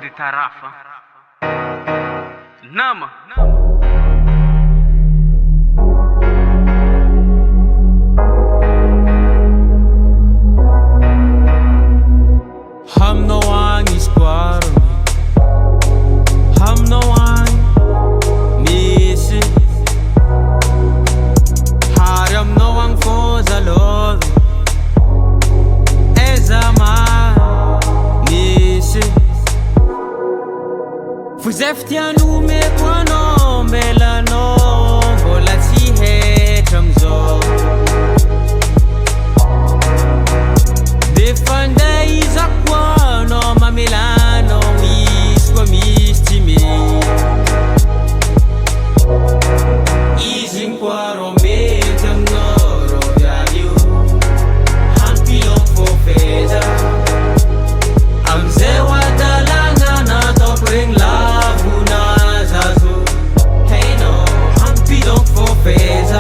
fundi tarafa Nama Hamna wangi squarmi Hamna wangi Nisi Haram no wang foza lovi Ezama Nisi Fuzeftianu me kwano Melano Vola si hetramzo Defanda Isaquano Mamelano Isqua mistime Isinquaro metam noro Viadio Hampilong fofeza Amzewa dalanga na topring lavu na zazu Hey no Hampilong fofeza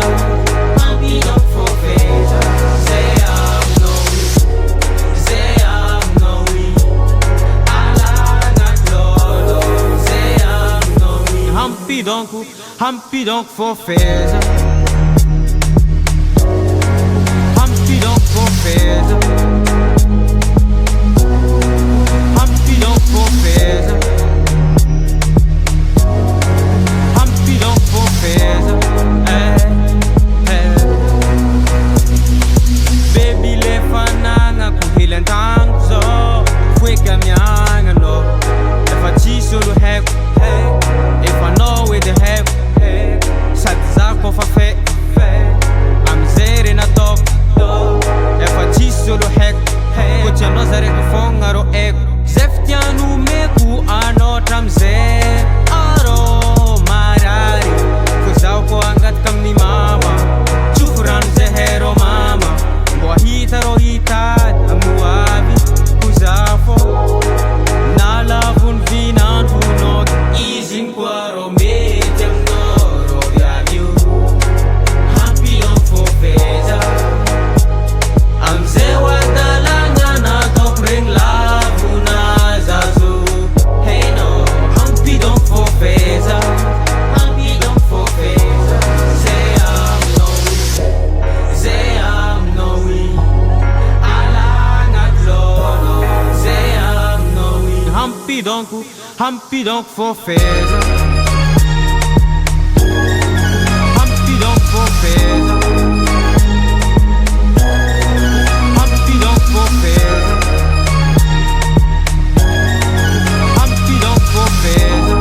Hampilong fofeza Say I'm no Say I'm no Ala lolo Say I'm no Humpy donc fofeza Humpy donc fofeza Humpy donc fofeza Humpy donc fofeza Baby le fananga kuhilan tangzo Fueka mianga no If I cheese solo have If I know with the have Sat zako fa fe I'm zere na top If I cheese solo have Kucha no zare kufonga ro ego Zeftianu meku ano tramze Aro marari Kuzao ko angat kang ni mama Chufran zehero mama Boa hita ro hitad Amuabi Kuzafo Nalavun vinan hunot Izin kwaro mediam noro Viadio Hampilong fofeza Amzewa dalanga na topring lavu na zazu Hey no Hampilong fofeza Hampilong fofeza Say I'm no Say I'm no Alangat lolo Say I'm no Humpy donc fofeza Humpy donc fofeza Humpy donc fofeza Humpy donc fofeza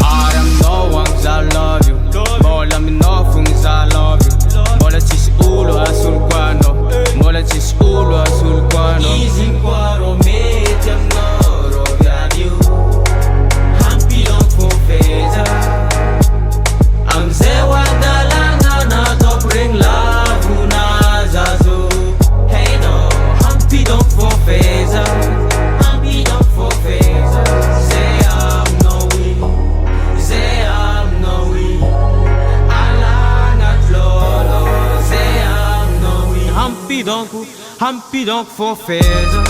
Aram no wangs I love you Mola mi no fungs I love you Mola tis ulo azul quano Mola tis ulo azul quano Izin quaro mediam noro Viadio Hampilong fofeza Amzewa dalanga na topring lavu na zazu Hey no Hampilong fofeza Hampilong fofeza Say I'm no Say I'm no Alangat lolo Say I'm no Humpy donc fofeza